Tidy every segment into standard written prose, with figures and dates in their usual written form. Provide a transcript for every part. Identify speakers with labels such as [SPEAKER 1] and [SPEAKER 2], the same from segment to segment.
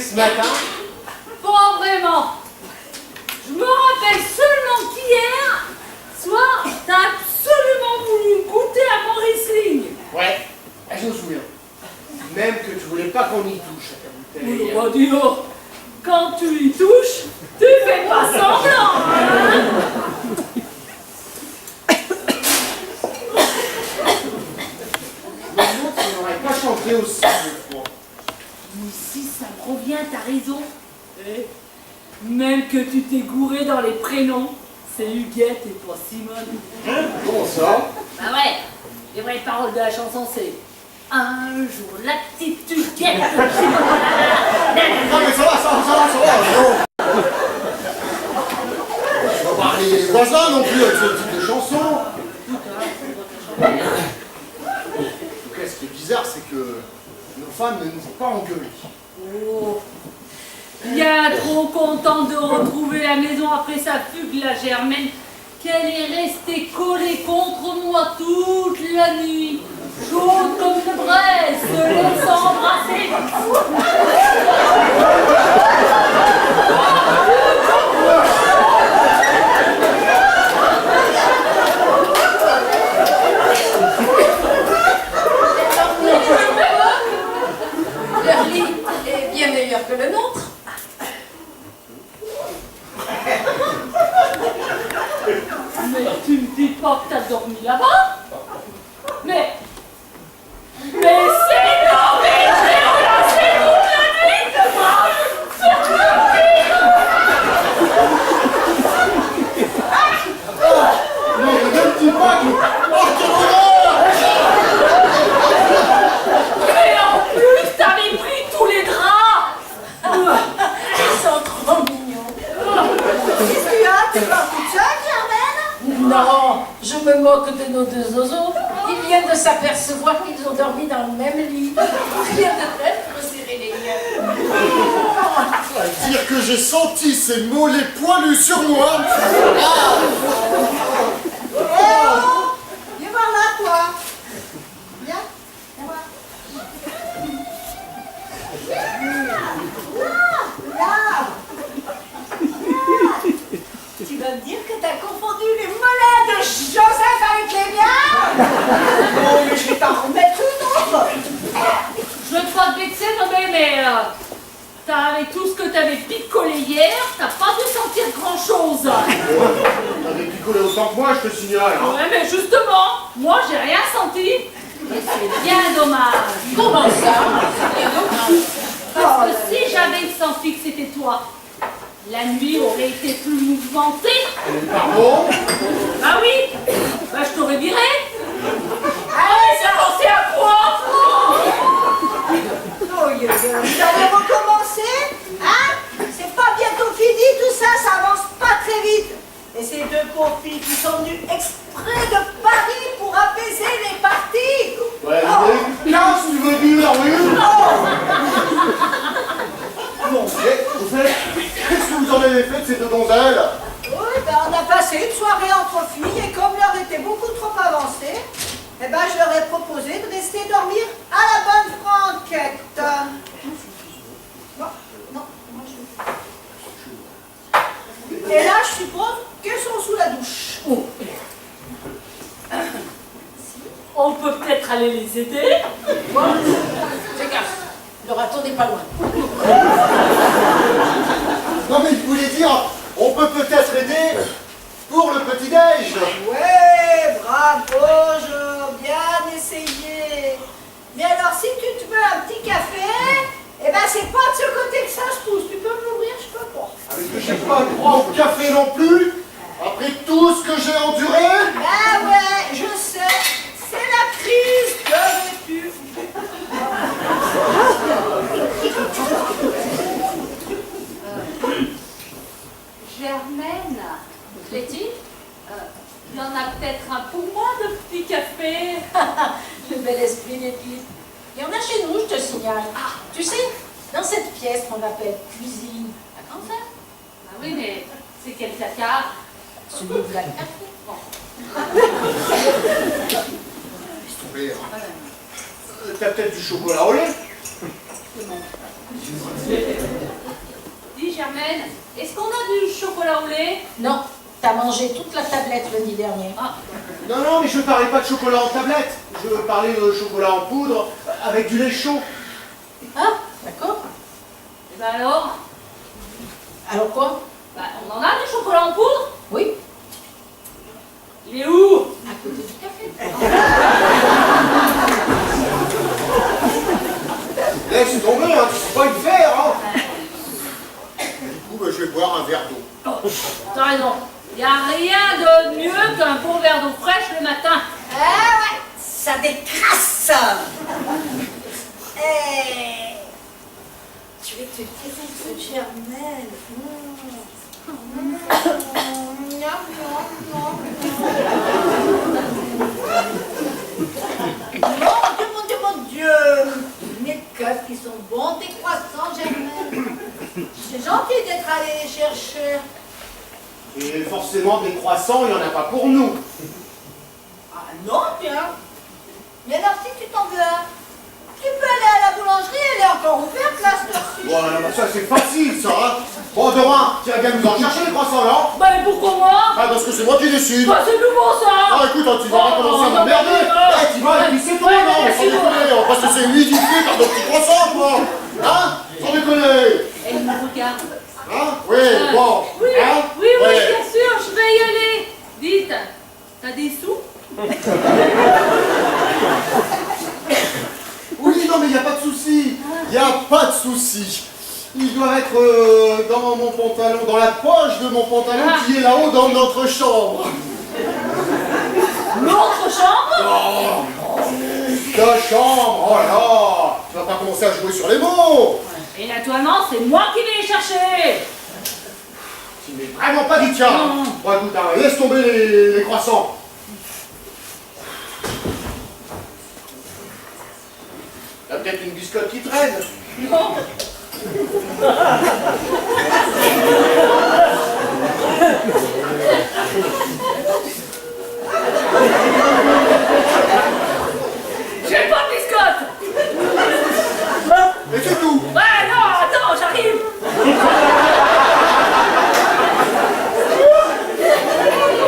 [SPEAKER 1] ce matin?
[SPEAKER 2] Pas vraiment. Je me rappelle seulement qu'hier soir, t'as absolument voulu goûter à mon Riesling.
[SPEAKER 1] Ouais, je me souviens. Même que tu voulais pas qu'on y touche à ta bouteille.
[SPEAKER 2] Oh, dis donc, quand tu y touches, tu fais pas semblant, hein?
[SPEAKER 1] Je me demande si on n'aurait pas chanté aussi cette fois.
[SPEAKER 2] Mais si ça me revient, t'as raison. Eh, même que tu t'es gouré dans les prénoms, c'est Huguette et pas Simone.
[SPEAKER 1] Hein? Comment ça?
[SPEAKER 2] Bah ouais, les vraies paroles de la chanson, c'est un jour la petite Huguette.
[SPEAKER 1] Non mais ça va, non. Je vais pas parler les voisins non plus avec ce type de chanson. En tout cas, ce qui est bizarre, c'est que nos femmes ne nous ont pas engueulés.
[SPEAKER 2] Oh, bien trop contente de retrouver la maison après sa fugue, la Germaine, qu'elle est restée collée contre moi toute la nuit, chaude comme une braise, se laissant embrasser.
[SPEAKER 3] Leur lit est bien meilleur que le nôtre.
[SPEAKER 2] Mais tu me dis pas que t'as dormi là-bas? Mais c'est non, mais j'ai relancé toute la nuit devant sur le
[SPEAKER 1] Non, ne dis pas que... Oh, quel horreur!
[SPEAKER 2] Mais en plus, t'avais pris tous les draps!
[SPEAKER 3] Ils sont trop mignons.
[SPEAKER 4] Qu'est-ce que tu as? Tu vas toute seule, Germaine?
[SPEAKER 3] Non, je me moque de nos deux oiseaux. Ils viennent de s'apercevoir qu'ils ont dormi dans le même lit. Rien de tel pour serrer les liens.
[SPEAKER 1] À dire que j'ai senti ces mollets poilus sur moi. Ah.
[SPEAKER 4] Eh oh! Viens voir là, toi. Viens, viens voir. Là. Tu vas me dire que t'as confondu les mollets de Joseph avec les miens? Oh, mais je vais t'en remettre une autre.
[SPEAKER 2] Je veux pas te vexer, non mais avec tout ce que t'avais picolé hier, t'as pas dû sentir grand-chose.
[SPEAKER 1] T'avais picolé autant que moi, je te signale. Hein.
[SPEAKER 2] Ouais, mais justement, moi j'ai rien senti. Et c'est bien dommage.
[SPEAKER 3] Comment ça?
[SPEAKER 2] Parce que si j'avais senti que c'était toi, la nuit aurait été plus mouvementée.
[SPEAKER 1] Pardon?
[SPEAKER 2] Bah oui, bah je t'aurais viré. Allez, ça pensait à quoi?
[SPEAKER 4] Oh, vous allez recommencer? Hein? C'est pas bientôt fini tout ça, ça avance pas très vite. Et ces deux pauvres filles qui sont venues exprès de Paris pour apaiser les parties.
[SPEAKER 1] Ouais, casse, tu veux dire, oui? Bon, et, vous savez, qu'est-ce que vous en avez fait de ces deux donzelles?
[SPEAKER 4] Oui, ben on a passé une soirée entre filles et comme l'heure était beaucoup trop avancée, eh ben je leur ai proposé de rester dormir à la bonne franquette. Non, non, moi je... Et là, je suppose qu'elles sont sous la douche.
[SPEAKER 2] Oh. On peut peut-être aller les aider.
[SPEAKER 3] Fais gaffe, le râteau n'est pas loin.
[SPEAKER 1] Non mais je voulais dire, on peut peut-être aider pour le petit-déj.
[SPEAKER 4] Ouais, bravo, Jo, bien essayé. Mais alors, si tu te veux un petit café, eh ben c'est pas de ce côté que ça se pousse. Tu peux me l'ouvrir, je peux pas.
[SPEAKER 1] Avec que j'ai pas droit au café non plus, après tout ce que j'ai enduré.
[SPEAKER 4] Ah ouais, je sais, c'est la crise de vécu.
[SPEAKER 2] Germaine, Letty, il y en a peut-être un pour moi de petit café.
[SPEAKER 3] Le bel esprit Letty. Il y en a chez nous, je te signale. Ah, tu sais, dans cette pièce qu'on appelle cuisine.
[SPEAKER 2] Ah, comme ça? Ah oui, mais c'est quel placard?
[SPEAKER 3] Celui de la café.
[SPEAKER 2] Bon.
[SPEAKER 1] T'as peut-être du chocolat au lait?
[SPEAKER 2] C'est bon. Dis Germaine, est-ce qu'on a du chocolat au lait?
[SPEAKER 3] Non, t'as mangé toute la tablette lundi dernier.
[SPEAKER 2] Ah,
[SPEAKER 1] Non, non, mais je parlais pas de chocolat en tablette. Je parlais de chocolat en poudre avec du lait chaud.
[SPEAKER 3] Ah, d'accord.
[SPEAKER 2] et ben alors?
[SPEAKER 3] Alors quoi?
[SPEAKER 2] Bah, on en a du chocolat en poudre?
[SPEAKER 3] Oui,
[SPEAKER 2] Il est où?
[SPEAKER 3] à côté du café.
[SPEAKER 1] Laisse tomber, hein, tu peux pas le faire, hein. Du coup, bah, je vais boire un verre d'eau.
[SPEAKER 2] Oh, t'as raison. Y a rien de mieux qu'un bon verre d'eau fraîche le matin.
[SPEAKER 4] Ah ouais, ça décrasse. Eh, je vais te dire ce Germaine. Mon Dieu, mon Dieu. Mes cœurs qui sont bons, tes croissants, Germaine. C'est gentil d'être allé les chercher.
[SPEAKER 1] Et forcément, des croissants, il n'y en a pas pour nous.
[SPEAKER 4] Ah non, tiens. Mais alors, si tu t'en veux un, tu peux aller à la boulangerie, elle est encore ouverte là, cette heure-ci.
[SPEAKER 1] Voilà, bah, ça c'est facile, ça, hein. Bon, Dora, tu vas bien nous en chercher les croissants, là?
[SPEAKER 2] Bah, mais pourquoi moi?
[SPEAKER 1] Ah, parce que c'est moi qui décide.
[SPEAKER 2] Bah, c'est nouveau ça.
[SPEAKER 1] Ah, écoute, hein, tu vas pas commencer à m'emmerder. Eh, tu vas, et puis c'est toi,
[SPEAKER 2] Ouais,
[SPEAKER 1] non,
[SPEAKER 2] mais
[SPEAKER 1] sans
[SPEAKER 2] c'est bon.
[SPEAKER 1] déconner. On va pas se laisser humidifier par nos petits croissants, quoi. Hein? Sans déconner.
[SPEAKER 2] Elle me regarde.
[SPEAKER 1] Hein? Oui, bon.
[SPEAKER 2] Oui,
[SPEAKER 1] Hein?
[SPEAKER 2] oui,
[SPEAKER 1] Ouais.
[SPEAKER 2] bien sûr, je vais y aller. Dites, t'as des sous?
[SPEAKER 1] Oui, non, mais il n'y a pas de souci. Il n'y a pas de souci. Ils doivent être dans mon pantalon, dans la poche de mon pantalon qui est là-haut dans notre chambre.
[SPEAKER 2] L'autre chambre?
[SPEAKER 1] Ta chambre, oh là. Tu vas pas commencer à jouer sur les mots.
[SPEAKER 2] Et naturellement, c'est moi qui vais les chercher.
[SPEAKER 1] Tu n'es vraiment pas dit tiens.
[SPEAKER 2] Non.
[SPEAKER 1] Bon, écoute, hein, laisse tomber les croissants. Il y a peut-être une biscotte qui traîne.
[SPEAKER 2] Non. J'ai pas de biscotte.
[SPEAKER 1] Mais c'est tout.
[SPEAKER 2] Ouais, non, attends, j'arrive.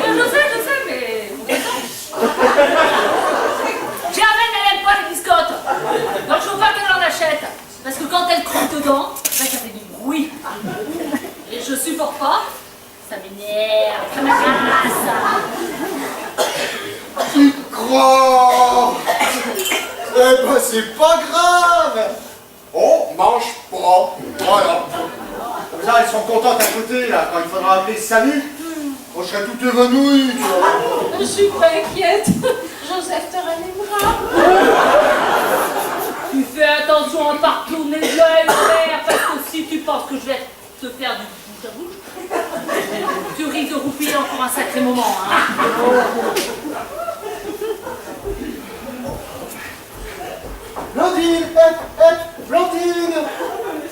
[SPEAKER 2] Je sais, mais... Germaine, elle aime pas les biscottes. Donc je veux pas qu'elle en achète. Parce que quand elle croque dedans, bah, ça fait du bruit. Et je supporte pas. Ça m'énerve, ça m'agace.
[SPEAKER 1] Tu crois? Eh ben c'est pas grave. On mange pas. Voilà. Comme ça, elles sont contentes à côté, là, quand il faudra appeler salut. Quand je serai tout évanoui, tu vois.
[SPEAKER 3] Je suis pas inquiète. Joseph te ranimera.
[SPEAKER 2] Tu fais attention à pas retourner l'œil vert, parce que si tu penses que je vais te faire du bouche à bouche, tu risques de roupiller encore un sacré moment. Hein.
[SPEAKER 1] Blandine, Blandine.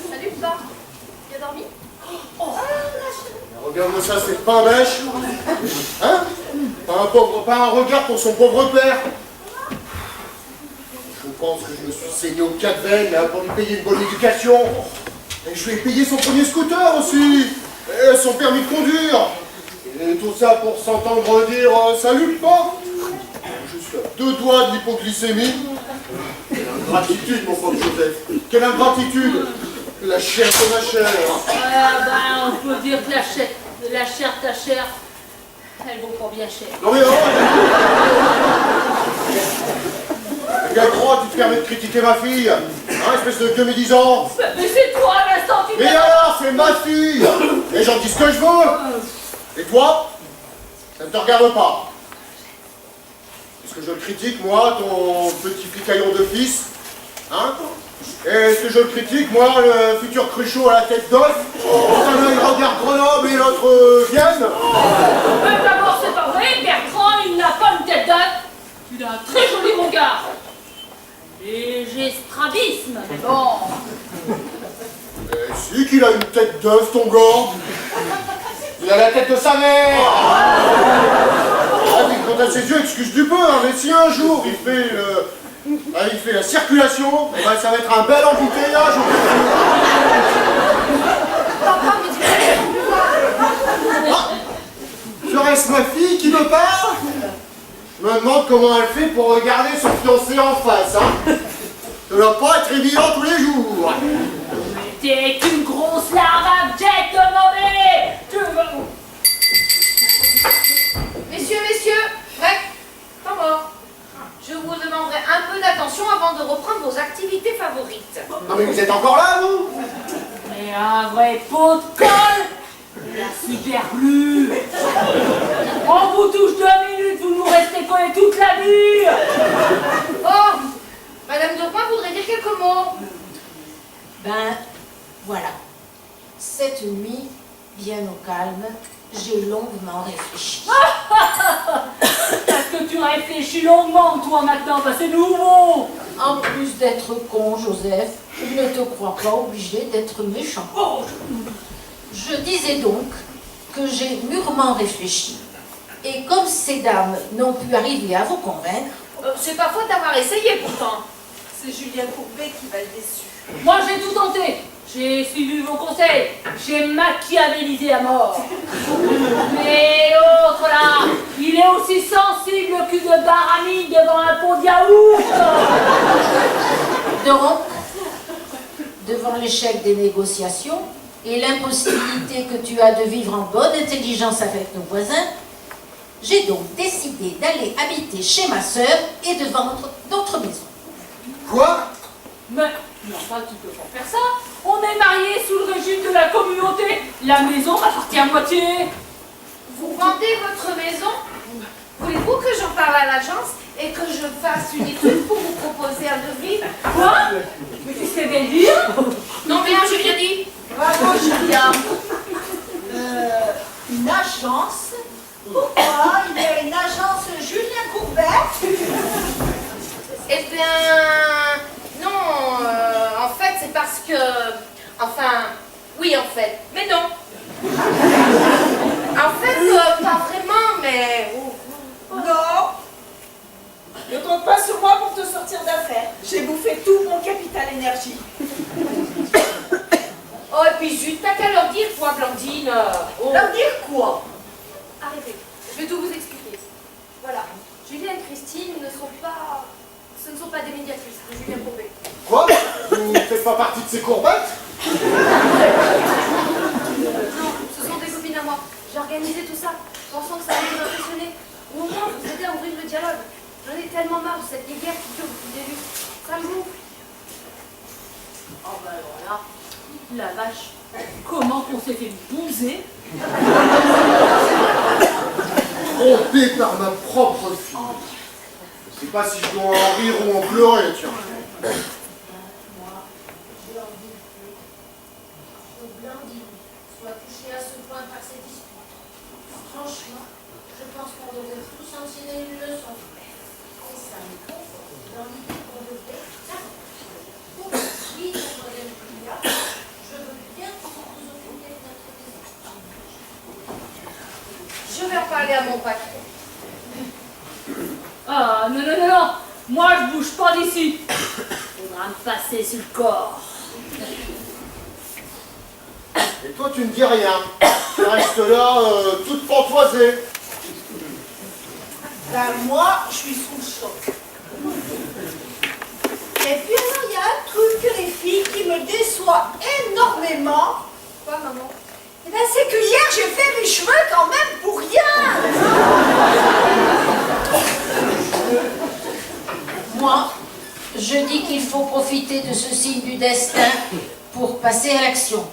[SPEAKER 2] Salut, papa. Tu as dormi?
[SPEAKER 1] Regarde-moi ça, c'est pas un bêche. Hein? Pas un regard pour son pauvre père. Je pense que je me suis saigné aux 4 veines là, pour lui payer une bonne éducation. Et je lui ai payé son premier scooter aussi. Et son permis de conduire. Et tout ça pour s'entendre dire salut pas. Je suis à 2 doigts de l'hypoglycémie. Quelle ingratitude, mon pauvre Joseph. Quelle ingratitude. La chair de ma chair.
[SPEAKER 2] Ben, on peut dire que la chair, ta chair, elle vaut pas bien cher.
[SPEAKER 1] Non mais quel droit tu te permets de critiquer ma fille? Hein, espèce de vieux médisant.
[SPEAKER 2] Mais c'est toi, à l'instant, tu
[SPEAKER 1] Mais alors, c'est ma fille. Et j'en dis ce que je veux. Et toi, ça ne te regarde pas. Est-ce que je le critique, moi, ton petit picaillon de fils? Hein? Et est-ce que je le critique, moi, le futur Cruchot à la tête d'os? Un œil regarde Grenoble et l'autre Vienne?
[SPEAKER 2] Mais d'abord, c'est pas vrai, Bertrand, il n'a pas une tête d'œuf. Il a un très joli regard. Léger strabisme, mais bon.
[SPEAKER 1] Si qu'il a une tête d'œuf, ton gars. Il a la tête de sa mère. Ah, quant à ses yeux, excuse du peu, hein, mais si un jour il fait la circulation, eh ben, ça va être un bel embouteillage. me demande comment elle fait pour regarder son fiancé en face, hein. Ça doit pas être évident tous les jours.
[SPEAKER 2] Mais t'es qu'une grosse larve abjecte, nommée. Tu veux...
[SPEAKER 5] Messieurs, bref, pas mort. Je vous demanderai un peu d'attention avant de reprendre vos activités favorites.
[SPEAKER 1] Non mais vous êtes encore là, vous?
[SPEAKER 2] Mais un vrai pot de colle. La super glue. On vous touche 2 minutes, vous nous restez collés toute la nuit.
[SPEAKER 5] Oh, Madame Dopin voudrait dire quelques mots.
[SPEAKER 3] Ben, voilà. Cette nuit, bien au calme, j'ai longuement réfléchi.
[SPEAKER 2] Parce que tu réfléchis longuement, toi, maintenant, bah, c'est nouveau.
[SPEAKER 3] En plus d'être con, Joseph, ne te crois pas obligé d'être méchant.
[SPEAKER 2] Oh.
[SPEAKER 3] Je disais donc que j'ai mûrement réfléchi. Et comme ces dames n'ont pu arriver à vous convaincre,
[SPEAKER 5] C'est pas faute d'avoir essayé pourtant.
[SPEAKER 4] C'est Julien Courbet qui va être déçu.
[SPEAKER 2] Moi, j'ai tout tenté. J'ai suivi vos conseils. J'ai machiavélisé à mort. Mais l'autre, là, il est aussi sensible qu'une baramine devant un pot de yaourt.
[SPEAKER 3] donc, devant l'échec des négociations et l'impossibilité que tu as de vivre en bonne intelligence avec nos voisins, j'ai donc décidé d'aller habiter chez ma sœur et de vendre notre maison.
[SPEAKER 1] Quoi?
[SPEAKER 2] Mais enfin, tu peux pas faire ça. On est mariés sous le régime de la communauté. La maison m'appartient à moitié.
[SPEAKER 5] Vous vendez votre maison? Voulez-vous que j'en parle à l'agence et que je fasse une étude pour vous proposer un devis?
[SPEAKER 2] Quoi? Mais qu'est-ce qu'elle vient de dire?
[SPEAKER 5] Non, rien, j'ai bien dit.
[SPEAKER 4] Bravo, Julien. Une agence? Pourquoi? Il y a une agence Julien Courbet?
[SPEAKER 5] Eh bien, non, en fait, c'est parce que... Enfin, oui, en fait, mais non. En fait, pas vraiment, mais...
[SPEAKER 4] Non. Ne compte pas sur moi pour te sortir d'affaires. J'ai bouffé tout mon capital énergie.
[SPEAKER 5] Oh, et puis zut, t'as qu'à leur dire, toi, Blandine. Oh.
[SPEAKER 4] Leur dire quoi?
[SPEAKER 5] Arrêtez, je vais tout vous expliquer. Voilà, Julien et Christine ce ne sont pas des médiatrices de Julien Courbet.
[SPEAKER 1] Quoi? Vous ne faites pas partie de ces courbettes?
[SPEAKER 5] Non, ce sont des copines à moi. J'ai organisé tout ça, pensant que ça allait vous impressionner. Ou au moins vous aider à ouvrir le dialogue. J'en ai tellement marre de cette guerre qui dure depuis le début. Ça me gonfle.
[SPEAKER 2] Oh ben voilà, la vache. Comment qu'on s'est fait bouser?
[SPEAKER 1] Trompé par ma propre fille. Je sais pas si je dois en rire ou en pleurer, tiens.
[SPEAKER 3] Moi, j'ai envie que Blandine soit touchée à ce point par ces disputes. Franchement, je pense qu'on devrait tous en tirer une leçon. Et ça me conforte dans l'idée qu'on devrait s'arrêter. Oui, mademoiselle Julia, je veux bien que vous vous occupiez de notre maison.
[SPEAKER 5] Je vais en parler à mon patron.
[SPEAKER 2] Ah non, non, non, non. Moi, je bouge pas d'ici. Faudra me passer sur le corps.
[SPEAKER 1] Et toi, tu ne dis rien. Tu restes là, toute pantoisée.
[SPEAKER 4] Ben moi, je suis sous le choc. Et puis alors, il y a un truc que les filles qui me déçoit énormément.
[SPEAKER 5] Quoi, maman?
[SPEAKER 4] Eh ben, c'est que hier, j'ai fait mes cheveux quand même pour rien.
[SPEAKER 3] Moi, je dis qu'il faut profiter de ce signe du destin pour passer à l'action.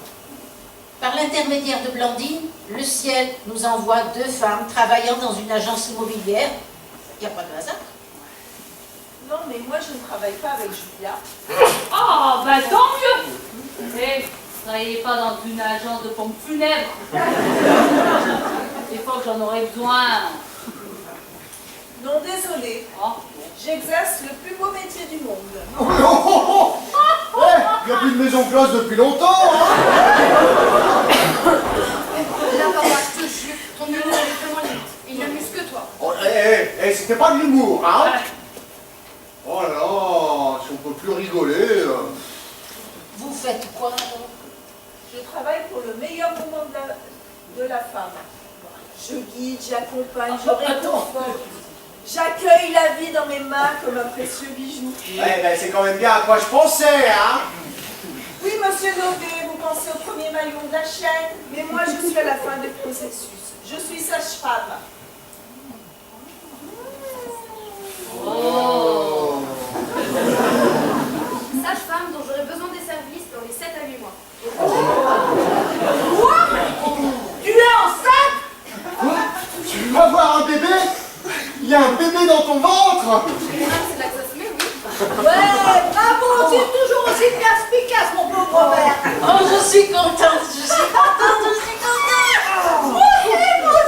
[SPEAKER 3] Par l'intermédiaire de Blandine, le ciel nous envoie 2 femmes travaillant dans une agence immobilière. Il n'y a pas de hasard.
[SPEAKER 4] Non, mais moi, je ne travaille pas avec Julia.
[SPEAKER 2] Ah, bah tant mieux. Mais ne travaillez pas dans une agence de pompes funèbres. Des fois que j'en aurais besoin.
[SPEAKER 4] Non, désolée.
[SPEAKER 2] Oh.
[SPEAKER 4] J'exerce le plus beau métier du monde.
[SPEAKER 1] Oh, oh, oh, oh. Ouais, il n'y a plus de maison close depuis longtemps, hein.
[SPEAKER 5] Là, papa, je te jure, ton humour est vraiment limite. Il n'amuse que toi.
[SPEAKER 1] Oh, c'était pas de l'humour, hein. Oh là là, si on peut plus rigoler.
[SPEAKER 3] Vous faites quoi donc?
[SPEAKER 4] Je travaille pour le meilleur moment de la femme. Je guide, j'accompagne, je réconforte. J'accueille la vie dans mes mains comme un précieux bijou.
[SPEAKER 1] Ouais, ben, c'est quand même bien à quoi je pensais, hein.
[SPEAKER 4] Oui, monsieur Naudet, vous pensez au premier maillon de la chaîne, mais moi je suis à la fin du processus. Je suis sage-femme.
[SPEAKER 2] Oh.
[SPEAKER 5] Sage-femme dont j'aurais besoin des services dans les 7 à 8 mois.
[SPEAKER 4] Quoi? Tu es enceinte?
[SPEAKER 1] Quoi? Tu vas avoir un bébé? Il y a un bébé dans ton ventre?
[SPEAKER 5] Ah, c'est là que ça se met, oui.
[SPEAKER 4] Ouais, bravo, tu es toujours aussi perspicace, mon pauvre Robert.
[SPEAKER 2] Oh, je suis contente, je suis contente.
[SPEAKER 4] Moi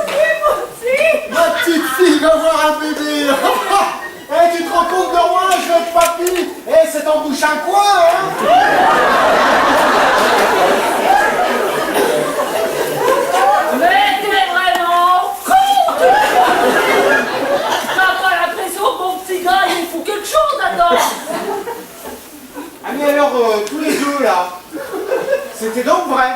[SPEAKER 4] aussi.
[SPEAKER 1] Ma petite fille va avoir un bébé. Eh, tu te rends compte de moi? Je vais être papy. Eh, c'est en bouche un coin, hein.
[SPEAKER 2] Mais t'es vraiment con! T'as pas l'impression que mon petit gars, il faut quelque chose là-dedans?
[SPEAKER 1] Ah, mais alors, tous les deux, là, c'était donc vrai?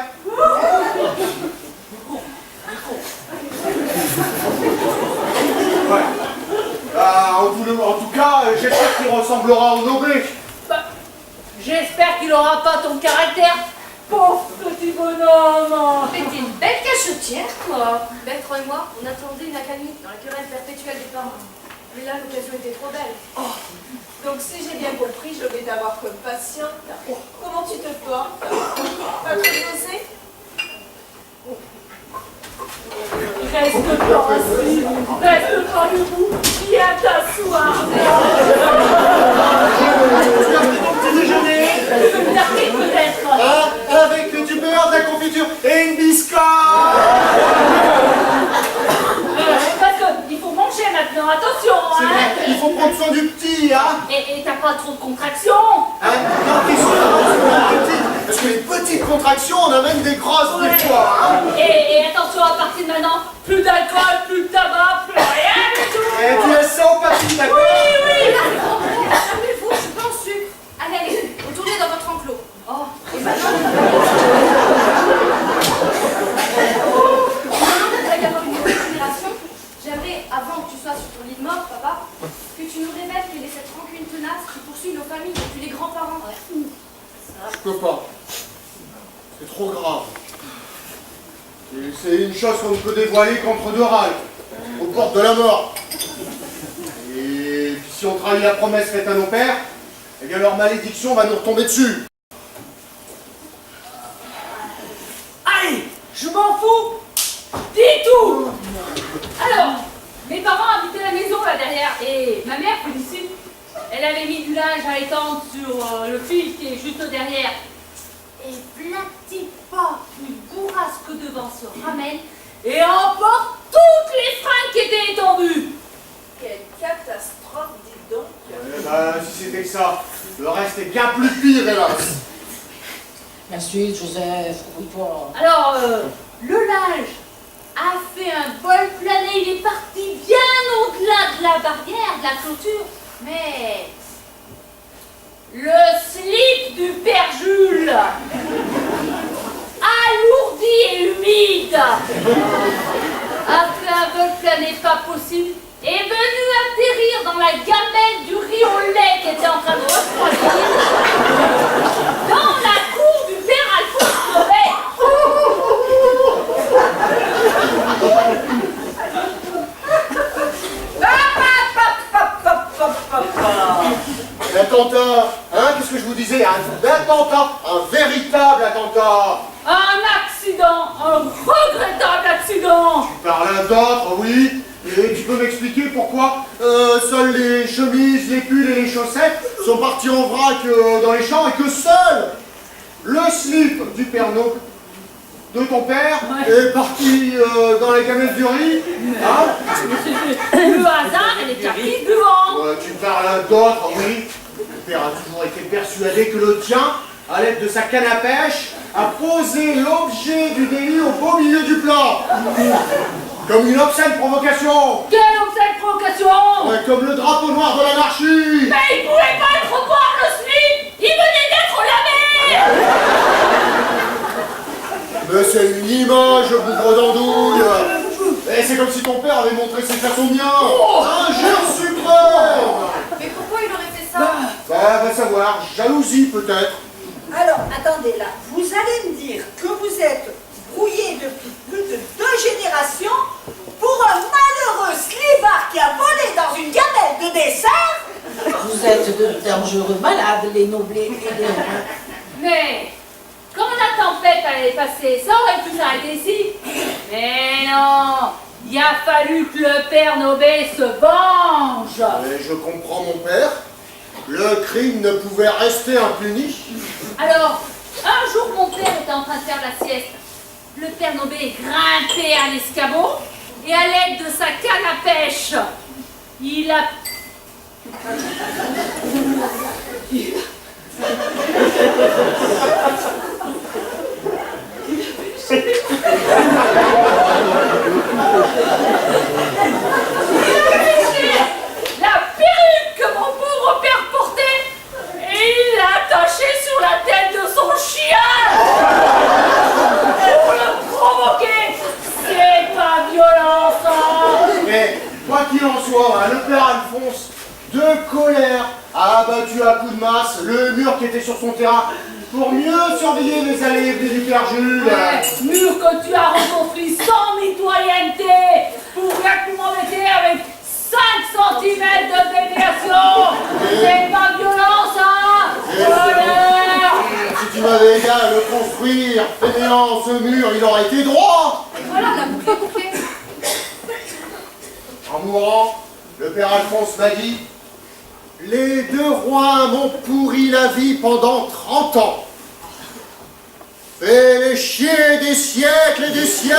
[SPEAKER 1] Ouais. En tout cas, j'espère qu'il ressemblera au Nobé.
[SPEAKER 2] Bah, j'espère qu'il aura pas ton caractère, pauvre petit bonhomme.
[SPEAKER 5] Mais t'es une belle cachetière, quoi. Bertrand et moi, on attendait une accalmie dans la querelle perpétuelle des parents. Mais là, l'occasion était trop belle.
[SPEAKER 4] Donc si j'ai bien compris, je vais t'avoir comme patiente. Comment tu te portes? Pas trop bossé?
[SPEAKER 2] Reste pas assis, reste pas debout, viens t'asseoir.
[SPEAKER 1] Tu as pris ton petit déjeuner?
[SPEAKER 2] Tu veux me tarder peut-être?
[SPEAKER 1] Hein? Avec du beurre, de la confiture et une biscotte.
[SPEAKER 2] Parce qu'il faut manger maintenant, attention,
[SPEAKER 1] C'est
[SPEAKER 2] hein.
[SPEAKER 1] vrai, il faut prendre soin du petit, hein.
[SPEAKER 2] Et t'as pas trop de contractions?
[SPEAKER 1] Hein? Non, qu'est-ce que c'est? Parce que les petites contractions, on amène des grosses des fois, hein.
[SPEAKER 2] Et attention, à partir de maintenant, plus d'alcool, plus de tabac, plus rien du tout.
[SPEAKER 1] Et tu laisses ça au papy, d'accord?
[SPEAKER 5] Oui, calmez-vous, je suis pas en sucre. Allez, allez, retournez dans votre enclos. Oh, et maintenant, il va y avoir une nouvelle génération. J'aimerais, avant que tu sois sur ton lit de mort, papa, que tu nous révèles quelle est cette rancune tenace qui poursuit nos familles depuis les grands-parents.
[SPEAKER 1] Je peux pas. C'est trop grave. Et c'est une chose qu'on ne peut dévoiler qu'entre deux râles, aux portes de la mort. Et puis si on trahit la promesse faite à nos pères, eh bien leur malédiction va nous retomber dessus.
[SPEAKER 2] Allez, je m'en fous. Dis tout. Alors, mes parents habitaient la maison là derrière et ma mère, Félicite, elle avait mis du linge à étendre sur le fil qui est juste derrière. Et platit pas une bourrasque de vent se ramène et emporte toutes les fringues qui étaient étendues.
[SPEAKER 4] Quelle catastrophe, dis donc.
[SPEAKER 1] Eh ben, si c'était que ça, le reste est bien plus pire, hélas.
[SPEAKER 6] Merci, Joseph, oui, toi.
[SPEAKER 2] Alors, le linge a fait un vol plané, il est parti bien au-delà de la barrière, de la clôture. Mais le slip du père Jules, alourdi et humide, après un vol plané pas possible, est venu atterrir dans la gamelle du riz au lait qui était en train de refroidir dans la cour du père Alphonse Mauvais.
[SPEAKER 1] L'attentat, hein, qu'est-ce que je vous disais? Un attentat, un véritable attentat.
[SPEAKER 2] Un accident, un regrettable accident.
[SPEAKER 1] Tu parles un d'autre, oui. Et tu peux m'expliquer pourquoi seules les chemises, les pulls et les chaussettes sont partis en vrac dans les champs et que seul le slip du père Noble, de ton père, est parti dans la gamelle du riz, hein?
[SPEAKER 2] Le hasard et les caprices du vent.
[SPEAKER 1] Tu parles un d'autre, oui. Le père a toujours été persuadé que le tien, à l'aide de sa canne à pêche, a posé l'objet du délit au beau milieu du plan. Comme une obscène provocation.
[SPEAKER 2] Quelle obscène provocation.
[SPEAKER 1] Ouais, comme le drapeau noir de l'anarchie.
[SPEAKER 2] Mais il pouvait pas être au bord, le slip. Il venait d'être lavé.
[SPEAKER 1] Mais c'est une image, bougre d'andouille. Et c'est comme si ton père avait montré ses façons bien. Injure suprême.
[SPEAKER 5] Mais pourquoi il aurait fait ça?
[SPEAKER 1] Bah, va savoir, jalousie peut-être.
[SPEAKER 4] Alors, attendez là, vous allez me dire que vous êtes brouillé depuis plus de 2 générations pour un malheureux slibard qui a volé dans une gamelle de dessert?
[SPEAKER 6] Vous êtes de dangereux malades, les noblés et les rois.
[SPEAKER 2] Mais quand la tempête allait passer, ça aurait pu s'arrêter ici. Mais non, il a fallu que le père Nobé se venge.
[SPEAKER 1] Et je comprends mon père. Le crime ne pouvait rester impuni.
[SPEAKER 2] Alors, un jour, mon père était en train de faire la sieste. Le père Nobé est grimpé à l'escabeau et à l'aide de sa canne à pêche, il a... la perruque que mon pauvre père portait et il l'a attachée sur la tête de son chien pour le provoquer. C'est pas violent ça.
[SPEAKER 1] Mais quoi qu'il en soit, hein, le père Alphonse, de colère, a abattu à coups de masse le mur qui était sur son terrain pour mieux surveiller les allées et venues du père Jules.
[SPEAKER 2] Ouais, mur que tu as reconstruit sans mitoyenneté pour rien que vous m'embêtez avec 5 cm de déviation. C'est pas violent ça. Colère.
[SPEAKER 1] Si tu m'avais aidé à le construire, fainéant ce mur, il aurait été droit.
[SPEAKER 5] Et voilà, la boucle est bouclée.
[SPEAKER 1] En mourant, le père Alphonse m'a dit: les 2 rois m'ont pourri la vie pendant 30 ans. Fait les chier des siècles et des siècles.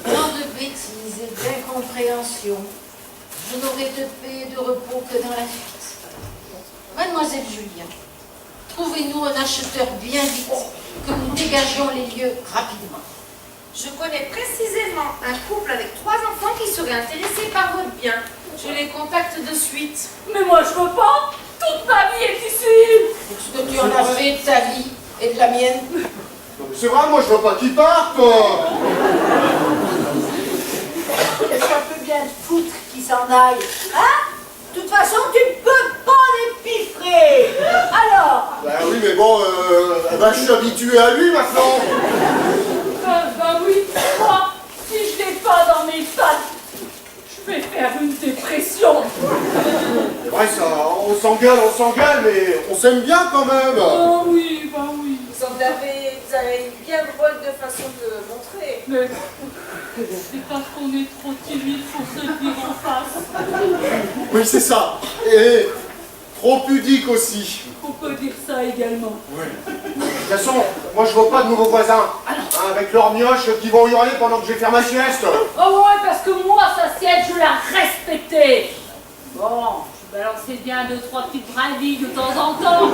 [SPEAKER 7] Tant de bêtises et d'incompréhension. Je n'aurai de paix et de repos que dans la fuite. Mademoiselle Julien, trouvez-nous un acheteur bien vite, que nous dégagions les lieux rapidement.
[SPEAKER 8] Je connais précisément un couple avec 3 enfants qui seraient intéressés par votre bien. Je les contacte de suite.
[SPEAKER 2] Mais moi je veux pas. Toute ma vie est ici.
[SPEAKER 7] Ce que tu en as fait de ta vie et de la mienne.
[SPEAKER 1] C'est vrai, moi je veux pas qu'il parte.
[SPEAKER 4] Ça peut bien te foutre qu'ils s'en aillent. Hein? De toute façon, tu ne peux pas les piffrer. Alors?
[SPEAKER 1] Bah oui, mais bon, bah, je suis habitué à lui maintenant.
[SPEAKER 2] Bah oui, moi, si je l'ai pas dans mes pattes, je vais faire une dépression.
[SPEAKER 1] C'est vrai ça, on s'engueule, mais on s'aime bien quand même.
[SPEAKER 2] Oh oui, bah oui.
[SPEAKER 8] Vous avez une bien drôle de façon de montrer.
[SPEAKER 2] Mais c'est parce qu'on est trop timide pour se le dire en face.
[SPEAKER 1] Oui, c'est ça. Et trop pudique aussi.
[SPEAKER 2] On peut dire ça également.
[SPEAKER 1] De toute façon, moi je veux pas de nouveaux voisins. Hein, avec leurs mioches qui vont hurler pendant que je vais faire ma sieste.
[SPEAKER 2] Oh ouais, parce que moi, sa sieste, je la respectais. Bon, je balançais bien 2-3 petites brindilles de temps en temps.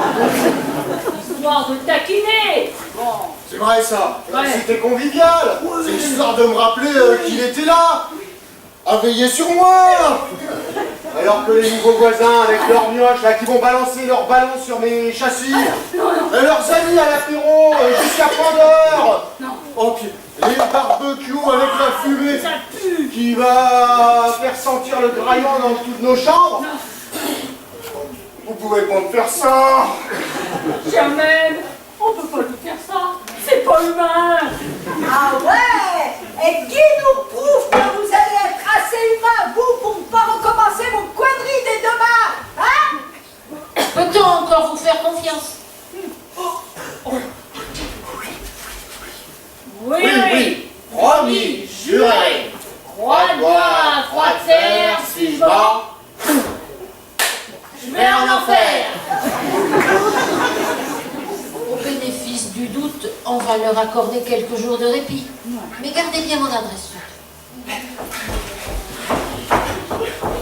[SPEAKER 2] Histoire de taquiner. Bon.
[SPEAKER 1] C'est vrai ça.
[SPEAKER 2] Ouais.
[SPEAKER 1] C'était convivial. C'est histoire de me rappeler qu'il était là. À veiller sur moi. Alors que les nouveaux voisins avec leurs mioches là qui vont balancer leurs ballons sur mes châssis. Et leurs amis à l'apéro jusqu'à fin d'heure.
[SPEAKER 2] Non.
[SPEAKER 1] Oh, puis les barbecues avec la fumée
[SPEAKER 2] Ça pue.
[SPEAKER 1] qui va faire sentir le graillon dans toutes nos chambres. Vous pouvez pas me faire ça.
[SPEAKER 2] Germaine, on peut pas lui faire ça. C'est pas humain.
[SPEAKER 4] Ah ouais? Et qui nous prouve que vous allez être assez humain, vous, pour ne pas recommencer vos conneries dès demain? Hein?
[SPEAKER 7] Peut-on encore vous faire confiance?
[SPEAKER 2] Oui.
[SPEAKER 1] Promis, juré.
[SPEAKER 2] Croix de bois, croix de fer, si je vends, je vais en enfer.
[SPEAKER 7] Au bénéfice du doute, on va leur accorder quelques jours de répit. Mais gardez bien mon adresse.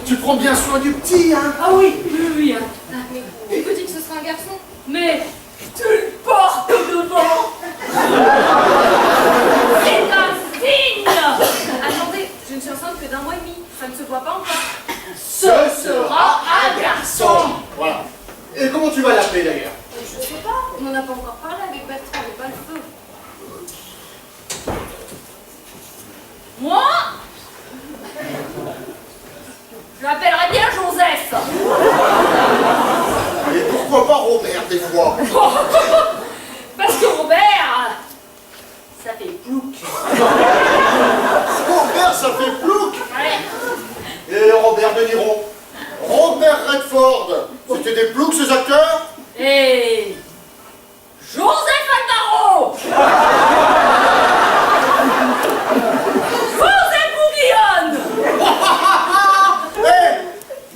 [SPEAKER 1] Tu prends bien soin du petit, hein?
[SPEAKER 2] Ah oui. Hein.
[SPEAKER 5] Tu peux dire que ce sera un garçon?
[SPEAKER 2] Mais tu le portes devant. C'est un signe.
[SPEAKER 5] Attendez, je ne suis enceinte que d'1 mois et demi. Ça ne se voit pas encore.
[SPEAKER 2] Ce sera un garçon.
[SPEAKER 1] Voilà. Et comment tu vas l'appeler d'ailleurs?
[SPEAKER 5] Je sais pas, on n'en a pas encore parlé avec Bertrand, mais pas le feu.
[SPEAKER 2] Moi, je l'appellerais bien Joseph.
[SPEAKER 1] Et pourquoi pas Robert, des fois?
[SPEAKER 2] Parce que Robert, ça fait plouc.
[SPEAKER 1] Robert, ça fait plouc.
[SPEAKER 2] Ouais.
[SPEAKER 1] Et Robert De Niro? Robert Redford, c'était des ploucs, ces acteurs?
[SPEAKER 2] Et Joseph Alvaro. Joseph Bourguillonne.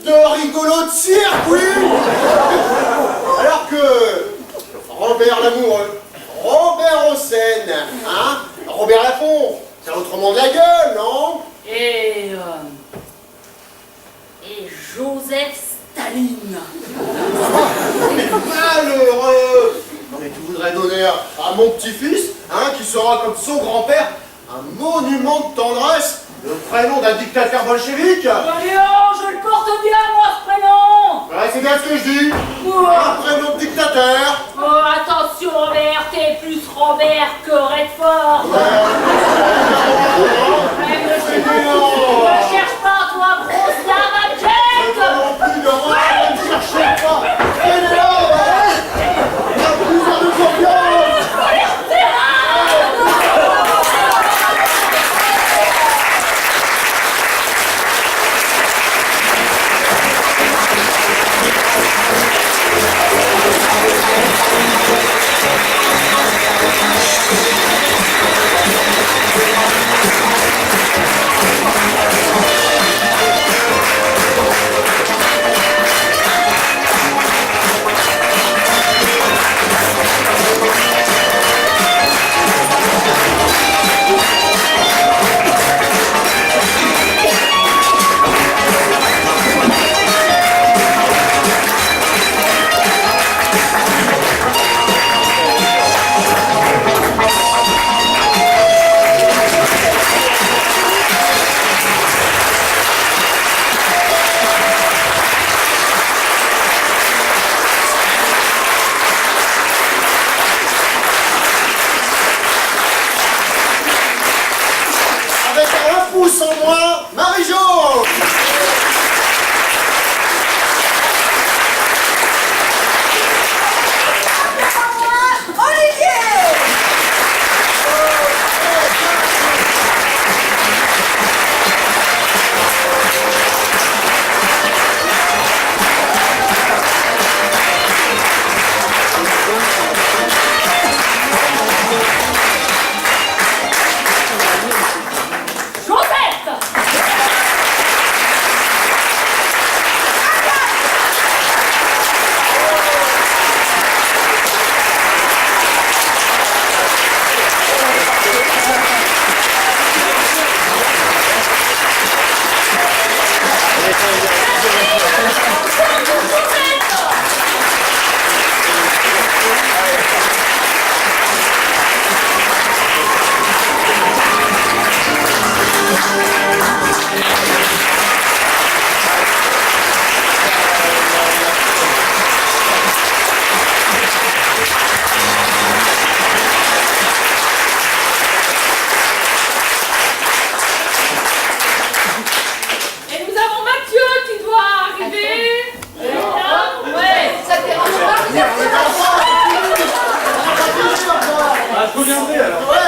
[SPEAKER 1] De rigolo de cirque, oui. Alors que Robert Lamoureux, Robert Hossein, hein, Robert Laffont, c'est autrement de la gueule, non?
[SPEAKER 2] Et Joseph Staline.
[SPEAKER 1] Malheureux. Non mais tu voudrais donner à mon petit-fils, hein, qui sera comme son grand-père, un monument de tendresse, le prénom d'un dictateur bolchevique.
[SPEAKER 2] Voyons, je le porte bien, moi, ce prénom.
[SPEAKER 1] Ouais, c'est bien ce que je dis.
[SPEAKER 2] Oh,
[SPEAKER 1] Un prénom de dictateur.
[SPEAKER 2] oh, attention, Robert, t'es plus Robert que Redford.
[SPEAKER 1] Ouais,
[SPEAKER 2] Ne cherche pas, toi, grosse dame abjecte.
[SPEAKER 1] pas non plus de moi, ne me cherchez pas. Elle est là. La poussière de confiance. Sans moi, Marie-Jo.
[SPEAKER 9] Vous viendrez alors.
[SPEAKER 1] Ouais.